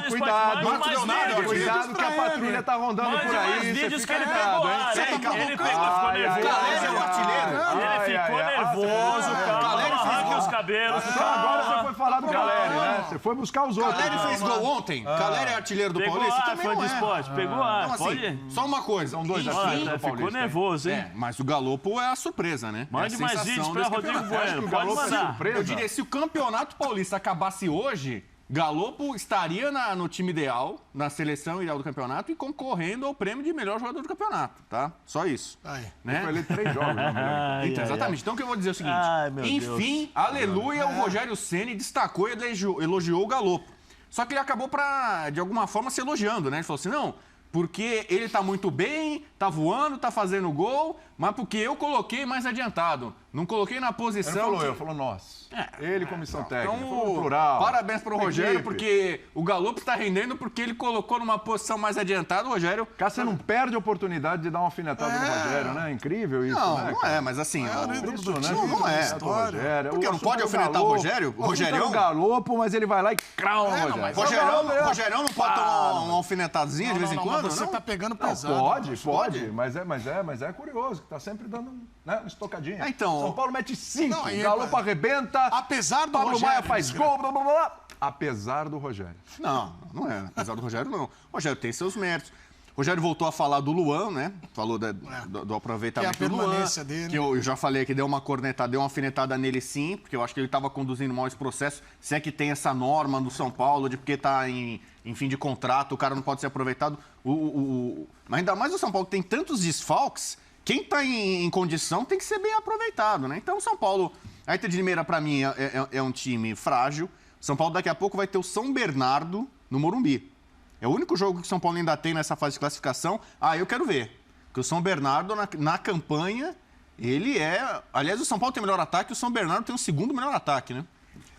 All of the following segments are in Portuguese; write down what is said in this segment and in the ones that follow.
cuidado. Cuidado que a patrulha tá rondando por aí. Mais vídeos que ele pegou. Ele ficou nervoso. Caleri é o artilheiro. Ele ficou nervoso, calma. Arranque os cabelos. Agora você foi falar do Caleri, né? Você foi buscar os outros. Caleri fez gol ontem. Caleri é artilheiro do Paulista. Também Foi não de é. esporte. Pegou ar. Então, assim, só uma coisa. São dois artilheiros do Ficou Paulista. nervoso, hein? Mas o Galopo é a surpresa, né? Mande mais vídeos pra Rodrigo Bueno. Pode mandar. Eu diria, se o Campeonato Paulista acabasse hoje, Galopo estaria no time ideal, na seleção ideal do campeonato e concorrendo ao prêmio de melhor jogador do campeonato, tá? Só isso. Né? Foi ele 3 jogos, né? Então, exatamente. Então, o que eu vou dizer é o seguinte. Enfim, aleluia, o Rogério Ceni destacou e elogiou o Galopo. Só que ele acabou de alguma forma, se elogiando, né? Ele falou assim, não, porque ele tá muito bem, tá voando, tá fazendo gol, mas porque eu coloquei mais adiantado. Não coloquei na posição... Ele falou nós. Ele, comissão técnica. Então, falou plural. Parabéns pro Rogério, Equipe. porque o Galopo está rendendo porque ele colocou numa posição mais adiantada, o Rogério... Cara, você não perde a oportunidade de dar uma alfinetada no Rogério, né? Incrível isso, Não, né? não é, mas assim... Não é. Rogério. Porque não pode alfinetar o Rogério? O Rogerião? O Galopo, mas ele vai lá e crau no Rogério. Rogerião não pode tomar uma alfinetadazinha de vez em quando? Você tá pegando pesado. Pode, mas é curioso, que tá sempre dando uma estocadinha. Então... São Paulo mete 5, Galopo arrebenta, apesar do Pablo Rogério, Maia faz gol, blá, blá, blá. Apesar do Rogério. Não é. Apesar do Rogério, não. O Rogério tem seus méritos. O Rogério voltou a falar do Luan, né? Falou do aproveitamento que é a do Luan. permanência dele. Que eu já falei que deu uma cornetada, deu uma alfinetada nele sim, porque eu acho que ele estava conduzindo mal esse processo. Se é que tem essa norma no São Paulo de porque está em fim de contrato, o cara não pode ser aproveitado. Mas ainda mais o São Paulo que tem tantos desfalques, quem está em condição tem que ser bem aproveitado, né? Então o São Paulo, a Inter de Limeira para mim é um time frágil. São Paulo daqui a pouco vai ter o São Bernardo no Morumbi. É o único jogo que o São Paulo ainda tem nessa fase de classificação. Eu quero ver. Porque o São Bernardo, na campanha, ele é... Aliás, o São Paulo tem o melhor ataque e o São Bernardo tem o segundo melhor ataque, né?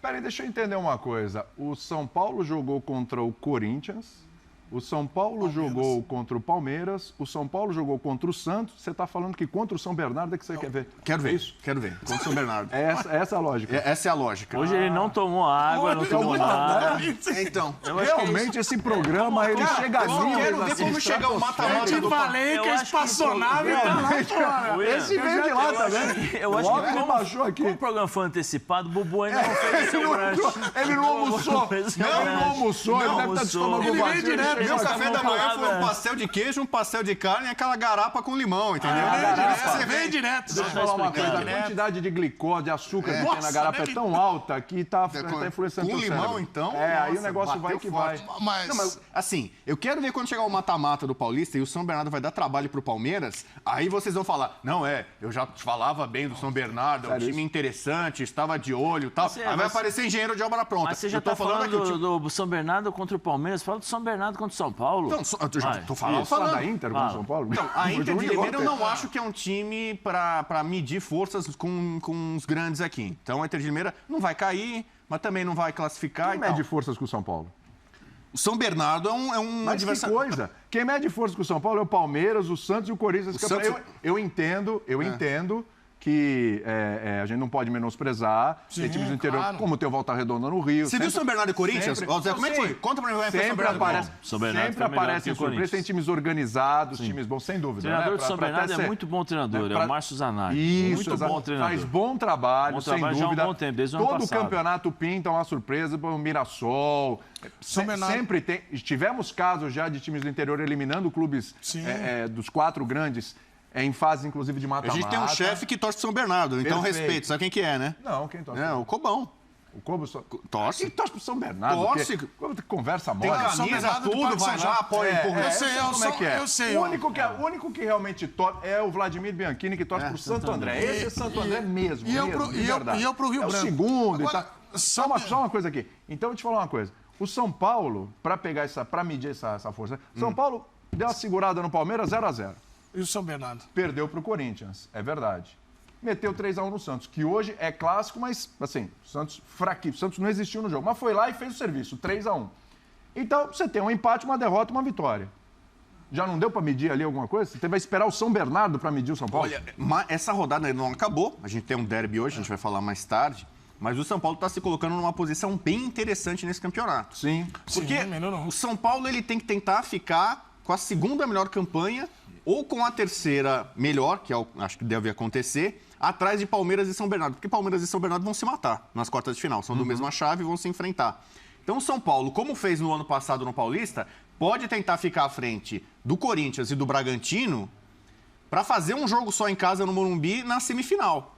Peraí, deixa eu entender uma coisa. O São Paulo jogou contra o Corinthians, o São Paulo jogou contra o Palmeiras, o São Paulo jogou contra o Santos. Você está falando que contra o São Bernardo é que você quer ver? Quero ver isso. Quero ver. Contra o São Bernardo. Essa é a lógica. Essa é a lógica. Hoje ele não tomou água, não tomou nada. Então, realmente esse programa, ele chega livre. Quero ver como chegar o mata-mata Eu te falei que é espaçonável e tá lá fora. Esse veio de lá também. Eu acho que baixou aqui. Como o programa foi antecipado, o Bubu ainda não fez seu lanche. Ele não almoçou. Ele deve estar de estômago vazio. Meu café da manhã foi um pastel de queijo, um pastel de carne e aquela garapa com limão, entendeu? Você vem direto. Deixa eu falar uma coisa. A quantidade de glicose, de açúcar que tem na garapa é tão alta que tá influenciando o cérebro. Com limão, então? Aí o negócio vai que vai. Mas, assim, eu quero ver quando chegar o mata-mata do Paulista e o São Bernardo vai dar trabalho pro Palmeiras, aí vocês vão falar, eu já falava bem do São Bernardo, é um time interessante, estava de olho e tal. Aí vai aparecer engenheiro de obra pronta. Mas você já tá falando do São Bernardo contra o Palmeiras, fala do São Bernardo contra o São Paulo. Então, eu já tô falando. Da Inter contra o São Paulo? Então, a Inter de Limeira eu não acho que é um time para medir forças com os grandes aqui. Então, a Inter de Limeira não vai cair, mas também não vai classificar. Quem mede forças com o São Paulo? O São Bernardo é um adversário. Que coisa! Quem mede forças com o São Paulo é o Palmeiras, o Santos e o Corinthians. Eu entendo que a gente não pode menosprezar. Tem times do interior, como tem o Volta Redonda no Rio. Você viu o São Bernardo e Corinthians? Zé, como é que foi? Conta pra mim como é que foi São Bernardo. Sempre aparecem surpresas, tem times organizados, times bons, sem dúvida. O treinador do São Bernardo é muito bom treinador, é o Márcio Zanatti. Isso, muito bom treinador. Faz bom trabalho, sem dúvida. Já há um bom tempo, desde o ano passado. Todo campeonato pinta uma surpresa, o Mirassol. Sempre tem. Tivemos casos já de times do interior eliminando clubes dos 4 grandes. Em fase, inclusive, de mata-mata. A gente tem um chefe que torce pro São Bernardo, então respeito. Sabe quem que é, né? Não, quem torce? O Cobão. O Cobo torce. Quem torce pro São Bernardo? Torce. Conversa mole. Tem camisa, tudo, vai lá, apoia, empurra. Eu sei, como é que é. Eu sei. O único que realmente torce é o Vladimir Bianchini, que torce pro Santo André. Esse é Santo André mesmo. E eu pro Rio Branco. É o segundo e tal. Só uma coisa aqui. Então, eu vou te falar uma coisa. O São Paulo, para medir essa força, São Paulo deu uma segurada no Palmeiras 0-0. E o São Bernardo? Perdeu para o Corinthians, é verdade. Meteu 3-1 no Santos, que hoje é clássico, mas, assim, o Santos fraquinho. O Santos não existiu no jogo, mas foi lá e fez o serviço, 3-1. Então, você tem um empate, uma derrota e uma vitória. Já não deu para medir ali alguma coisa? Você vai esperar o São Bernardo para medir o São Paulo? Olha, essa rodada ainda não acabou. A gente tem um derby hoje, a gente vai falar mais tarde. mas o São Paulo está se colocando numa posição bem interessante nesse campeonato. Sim. Porque melhorou. o São Paulo ele tem que tentar ficar com a segunda melhor campanha ou com a terceira melhor, que acho que deve acontecer, atrás de Palmeiras e São Bernardo. Porque Palmeiras e São Bernardo vão se matar nas quartas de final, são do mesma chave e vão se enfrentar. Então o São Paulo, como fez no ano passado no Paulista, pode tentar ficar à frente do Corinthians e do Bragantino para fazer um jogo só em casa no Morumbi na semifinal.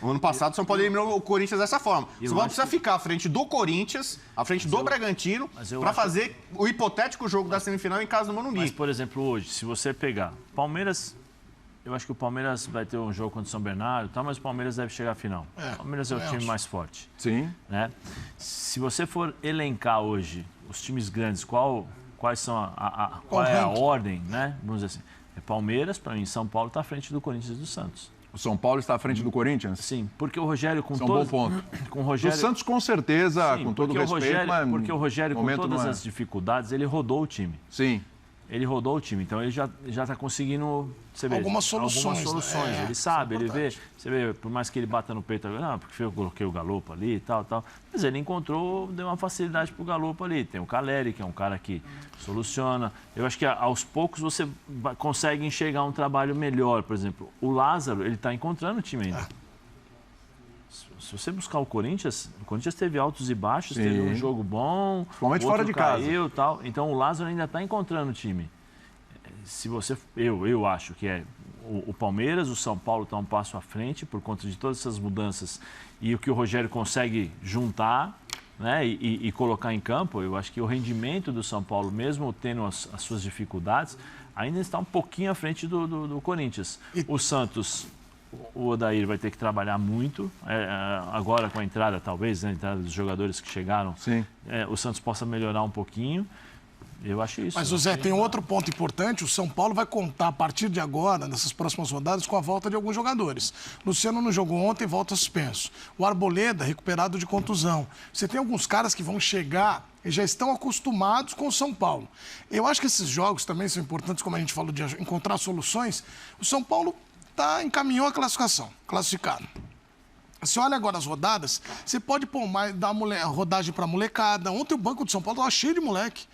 O ano passado o São Paulo eliminou o Corinthians dessa forma. O São Paulo precisa ficar à frente do Corinthians, à frente do Bragantino, para fazer o hipotético jogo da semifinal em casa no Morumbi. Mas, por exemplo, hoje, se você pegar Palmeiras, eu acho que o Palmeiras vai ter um jogo contra o São Bernardo, tá, mas o Palmeiras deve chegar à final. O Palmeiras é o time mais forte. Sim. Né? Se você for elencar hoje os times grandes, quais são qual é a ordem, né? Vamos dizer assim. É Palmeiras, para mim, São Paulo está à frente do Corinthians e do Santos. O São Paulo está à frente do Corinthians? Sim, porque o Rogério com Isso é um todos... bom ponto. Com o Rogério... O Santos, com certeza, com todo o respeito, mas... Porque o Rogério, com todas as dificuldades, ele rodou o time. Sim. Ele rodou o time, então ele já está conseguindo, você vê, algumas soluções. Né? Ele sabe, ele vê, você vê, por mais que ele bata no peito, porque eu coloquei o Galopo ali e tal, mas ele encontrou, deu uma facilidade pro Galopo ali. Tem o Caleri, que é um cara que soluciona. Eu acho que aos poucos você consegue enxergar um trabalho melhor, por exemplo. O Lázaro, ele está encontrando o time ainda. Se você buscar o Corinthians teve altos e baixos, teve um jogo bom, principalmente fora de casa. Tal. Então o Lázaro ainda está encontrando o time. Se você, eu acho que o Palmeiras, o São Paulo está um passo à frente por conta de todas essas mudanças e o que o Rogério consegue juntar, né, e colocar em campo. Eu acho que o rendimento do São Paulo, mesmo tendo as suas dificuldades, ainda está um pouquinho à frente do Corinthians. O Santos, o Odair vai ter que trabalhar muito, agora com a entrada, talvez, né, a entrada dos jogadores que chegaram, o Santos possa melhorar um pouquinho. Eu acho isso. Mas, Zé, tem outro ponto importante. O São Paulo vai contar, a partir de agora, nessas próximas rodadas, com a volta de alguns jogadores. Luciano não jogou ontem, volta suspenso. O Arboleda, recuperado de contusão. Você tem alguns caras que vão chegar e já estão acostumados com o São Paulo. Eu acho que esses jogos também são importantes, como a gente falou, de encontrar soluções. O São Paulo encaminhou a classificação, classificado. Você olha agora as rodadas, você pode pôr dar rodagem para molecada. Ontem o banco do São Paulo estava cheio de moleque.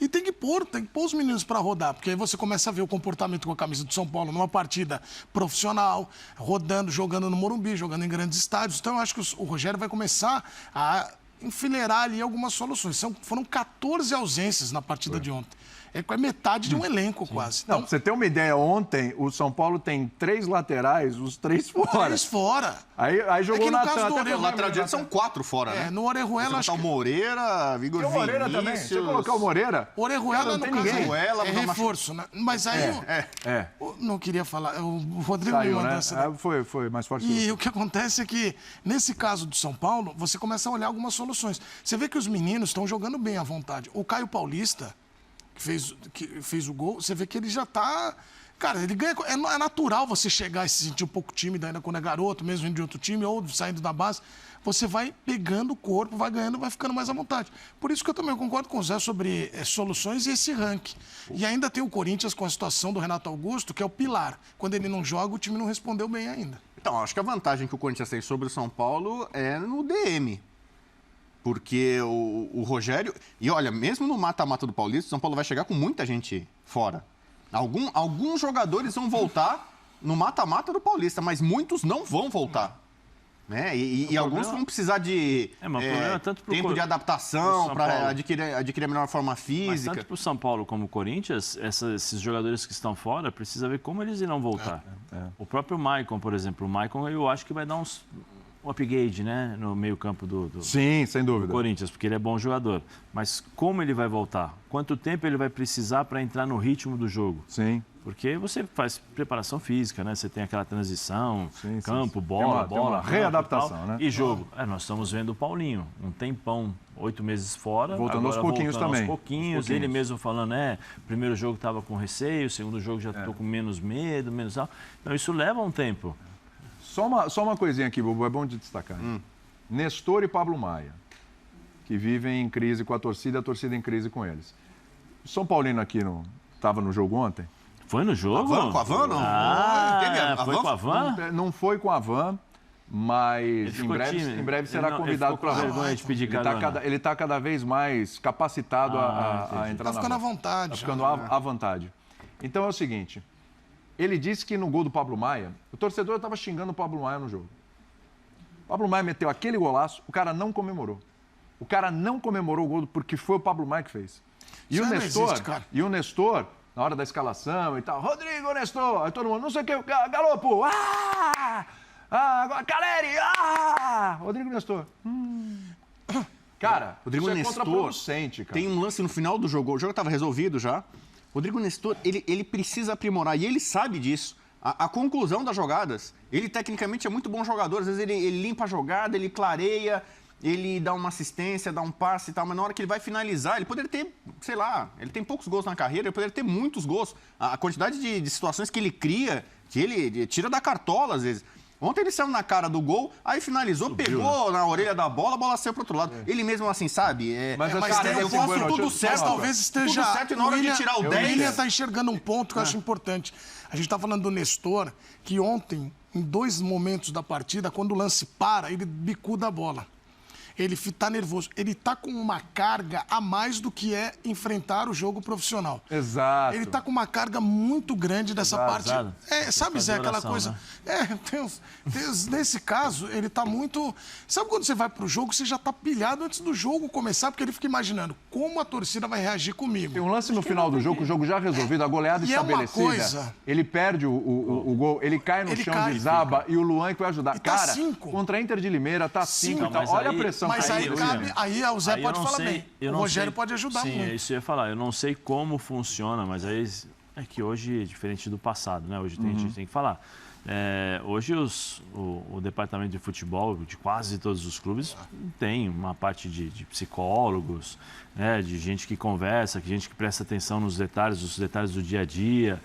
E tem que pôr os meninos para rodar, porque aí você começa a ver o comportamento com a camisa do São Paulo numa partida profissional, rodando, jogando no Morumbi, jogando em grandes estádios. Então eu acho que o Rogério vai começar a enfileirar ali algumas soluções. Foram 14 ausências na partida de ontem. É metade de um elenco, quase. Então, pra você ter uma ideia, ontem o São Paulo tem 3 laterais, os 3 fora. 3 fora. Aí jogou no o caso do O lateral direito são 4 fora, né? No Orejuela, acho que... o Moreira, Vigor Vinícius... o Moreira também. Se eu colocar o Moreira... O Orejuela, no caso, é reforço, né? Mas aí... Não queria falar. O Rodrigo Saiu, me mandou né? essa... Foi mais forte. E o que acontece é que, nesse caso do São Paulo, você começa a olhar algumas soluções. Você vê que os meninos estão jogando bem à vontade. O Caio Paulista... Que fez o gol, você vê que ele já tá... Cara, ele ganha... É natural você chegar e se sentir um pouco tímido ainda quando é garoto, mesmo vindo de outro time, ou saindo da base. Você vai pegando o corpo, vai ganhando, vai ficando mais à vontade. Por isso que eu também concordo com o Zé sobre soluções e esse ranking. E ainda tem o Corinthians com a situação do Renato Augusto, que é o pilar. Quando ele não joga, o time não respondeu bem ainda. Então, acho que a vantagem que o Corinthians tem sobre o São Paulo é no DM. Porque o Rogério... E olha, mesmo no mata-mata do Paulista, o São Paulo vai chegar com muita gente fora. Alguns jogadores vão voltar no mata-mata do Paulista, mas muitos não vão voltar. Né? E alguns vão precisar de tempo de adaptação para adquirir a melhor forma física. Mas tanto para o São Paulo como o Corinthians, esses jogadores que estão fora, precisa ver como eles irão voltar. O próprio Maicon, por exemplo. O Maicon, eu acho que vai dar um upgrade, né, no meio-campo do Sim, sem dúvida. Corinthians, porque ele é bom jogador. Mas como ele vai voltar? Quanto tempo ele vai precisar para entrar no ritmo do jogo? Sim. Porque você faz preparação física, né? Você tem aquela transição, campo, Tem bola, uma readaptação, né? E jogo. Nós estamos vendo o Paulinho, um tempão, 8 meses fora. Voltando aos pouquinhos também. Aos pouquinhos. Ele mesmo falando, primeiro jogo estava com receio, segundo jogo já estou com menos medo, menos... Então isso leva um tempo. Só uma coisinha aqui, Bubu, é bom de destacar. Nestor e Pablo Maia, que vivem em crise com a torcida em crise com eles. O São Paulino aqui estava no jogo ontem? Foi no jogo? Com a Van, não? Foi com a Van? Não foi com a Van, mas em breve será convidado para vergonha de pedir carona. Ele está cada vez mais capacitado a entrar ficando à vontade. Está ficando à vontade. Então é o seguinte, ele disse que no gol do Pablo Maia, o torcedor estava xingando o Pablo Maia no jogo. O Pablo Maia meteu aquele golaço, o cara não comemorou. O cara não comemorou o gol porque foi o Pablo Maia que fez. E o Nestor, na hora da escalação e tal, Rodrigo Nestor, aí todo mundo, não sei o que, Galopo, Caleri, Rodrigo Nestor. Cara, Rodrigo isso é Nestor contraproducente, cara. Tem um lance no final do jogo, o jogo estava resolvido já. Rodrigo Nestor, ele precisa aprimorar e ele sabe disso. A conclusão das jogadas, ele tecnicamente é muito bom jogador, às vezes ele limpa a jogada, ele clareia, ele dá uma assistência, dá um passe e tal, mas na hora que ele vai finalizar, ele poderia ter, sei lá, ele tem poucos gols na carreira, ele poderia ter muitos gols. A quantidade de situações que ele cria, que ele tira da cartola às vezes. Ontem ele saiu na cara do gol, aí finalizou, pegou na orelha da bola, a bola saiu pro outro lado. Ele mesmo assim, sabe? Mas eu faço tudo certo. Mas talvez esteja... Tudo certo e na hora de tirar o 10... O William está enxergando um ponto que eu acho importante. A gente está falando do Nestor, que ontem, em 2 momentos da partida, quando o lance para, ele bicuda a bola. Ele está nervoso. Ele está com uma carga a mais do que é enfrentar o jogo profissional. Exato. Ele está com uma carga muito grande dessa parte. Sabe, Zé, aquela coisa... Né? Nesse caso, ele está muito... Sabe quando você vai para o jogo, você já está pilhado antes do jogo começar, porque ele fica imaginando como a torcida vai reagir comigo. Tem um lance no final do jogo, o jogo já resolvido, a goleada estabelecida. É uma coisa... Ele perde o gol, ele cai no chão, desaba, e o Luan que vai ajudar. E tá cara, 5. contra a Inter de Limeira, tá 5 e tal. Olha a pressão. Mas aí cabe, aí o Zé pode falar bem. O Rogério pode ajudar muito. Sim, isso eu ia falar. Eu não sei como funciona, mas aí é que hoje é diferente do passado, né? Hoje a gente tem que falar. Hoje o departamento de futebol de quase todos os clubes tem uma parte de psicólogos, né? De gente que conversa, gente que presta atenção nos detalhes do dia a dia,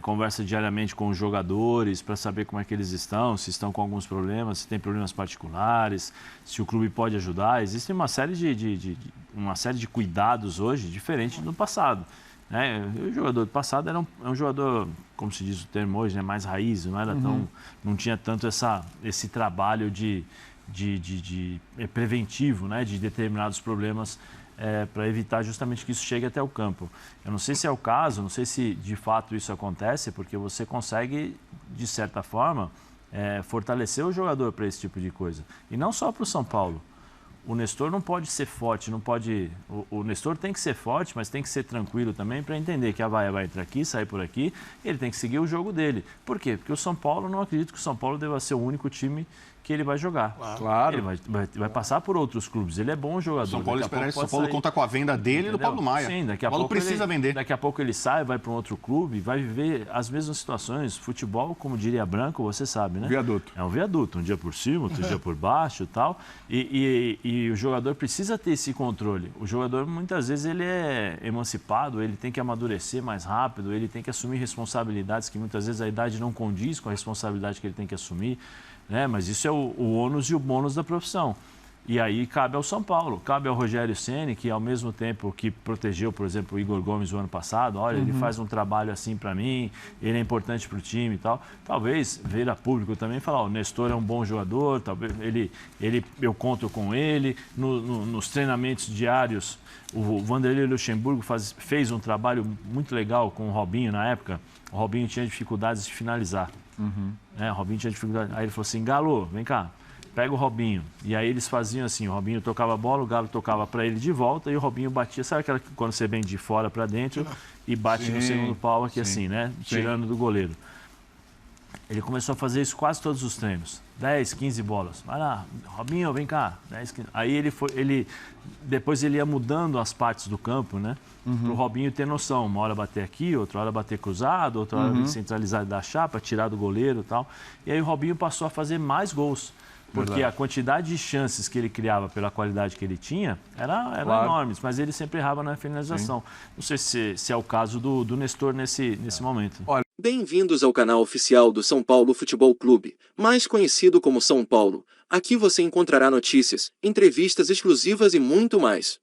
conversa diariamente com os jogadores para saber como é que eles estão, se estão com alguns problemas, se tem problemas particulares, se o clube pode ajudar. Existe uma série de cuidados hoje diferente do passado. O jogador do passado era um jogador, como se diz o termo hoje, né, mais raiz, não era não tinha tanto esse trabalho de preventivo, né, de determinados problemas para evitar justamente que isso chegue até o campo. Eu não sei se é o caso, não sei se de fato isso acontece, porque você consegue, de certa forma, fortalecer o jogador para esse tipo de coisa. E não só para o São Paulo. O Nestor não pode ser forte, o Nestor tem que ser forte, mas tem que ser tranquilo também para entender que a Avaia vai entrar aqui, sair por aqui, ele tem que seguir o jogo dele. Por quê? Porque o São Paulo, não acredito que o São Paulo deva ser o único time que ele vai jogar. Claro. Ele vai passar por outros clubes, ele é bom jogador. São Paulo espera isso, São Paulo conta com a venda dele e do Pablo Maia. Sim, daqui a Paulo pouco precisa vender. Daqui a pouco ele sai, vai para um outro clube, vai viver as mesmas situações. Futebol, como diria Branco, você sabe, né? Viaduto. É um viaduto, um dia por cima, outro dia por baixo e tal. E o jogador precisa ter esse controle. O jogador, muitas vezes, ele é emancipado, ele tem que amadurecer mais rápido, ele tem que assumir responsabilidades que muitas vezes a idade não condiz com a responsabilidade que ele tem que assumir. Mas isso é o ônus e o bônus da profissão. E aí cabe ao São Paulo, cabe ao Rogério Ceni, que ao mesmo tempo que protegeu, por exemplo, o Igor Gomes o ano passado, olha, ele faz um trabalho assim para mim, ele é importante para o time e tal. Talvez vir a público também e falar, o Nestor é um bom jogador, talvez eu conto com ele. Nos treinamentos diários, o Vanderlei Luxemburgo fez um trabalho muito legal com o Robinho na época. O Robinho tinha dificuldades de finalizar. O Robinho tinha dificuldade. Aí ele falou assim, Galo, vem cá, pega o Robinho. E aí eles faziam assim, o Robinho tocava a bola, o Galo tocava para ele de volta e o Robinho batia, sabe aquela que quando você vem de fora para dentro e bate no segundo pau aqui assim, né? Tirando do goleiro. Ele começou a fazer isso quase todos os treinos. 10, 15 bolas. Vai lá, Robinho, vem cá. 10, 15. Aí depois ele ia mudando as partes do campo, né? Para o Robinho ter noção. Uma hora bater aqui, outra hora bater cruzado, outra hora centralizar e dar chapa, tirar do goleiro e tal. E aí o Robinho passou a fazer mais gols. Porque a quantidade de chances que ele criava pela qualidade que ele tinha eram enormes, mas ele sempre errava na finalização. Não sei se é o caso do Nestor nesse momento. Bem-vindos ao canal oficial do São Paulo Futebol Clube, mais conhecido como São Paulo. Aqui você encontrará notícias, entrevistas exclusivas e muito mais.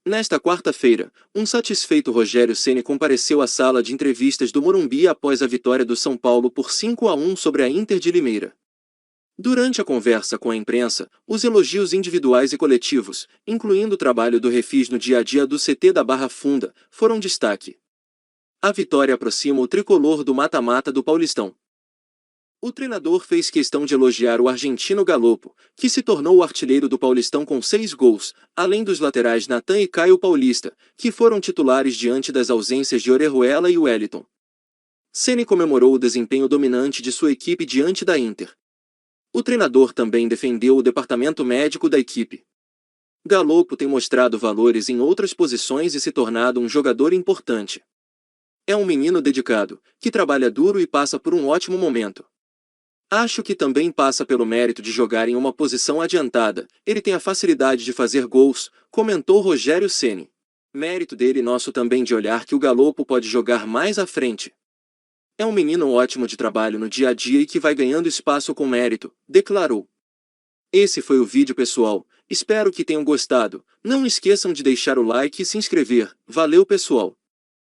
Nesta quarta-feira, um satisfeito Rogério Ceni compareceu à sala de entrevistas do Morumbi após a vitória do São Paulo por 5-1 sobre a Inter de Limeira. Durante a conversa com a imprensa, os elogios individuais e coletivos, incluindo o trabalho do Refis no dia a dia do CT da Barra Funda, foram destaque. A vitória aproxima o tricolor do mata-mata do Paulistão. O treinador fez questão de elogiar o argentino Galopo, que se tornou o artilheiro do Paulistão com 6 gols, além dos laterais Natan e Caio Paulista, que foram titulares diante das ausências de Orejuela e Wellington. Ceni comemorou o desempenho dominante de sua equipe diante da Inter. O treinador também defendeu o departamento médico da equipe. Galopo tem mostrado valores em outras posições e se tornado um jogador importante. É um menino dedicado, que trabalha duro e passa por um ótimo momento. Acho que também passa pelo mérito de jogar em uma posição adiantada, ele tem a facilidade de fazer gols, comentou Rogério Ceni. Mérito dele e nosso também de olhar que o Galopo pode jogar mais à frente. É um menino ótimo de trabalho no dia a dia e que vai ganhando espaço com mérito, declarou. Esse foi o vídeo, pessoal, espero que tenham gostado, não esqueçam de deixar o like e se inscrever, valeu pessoal.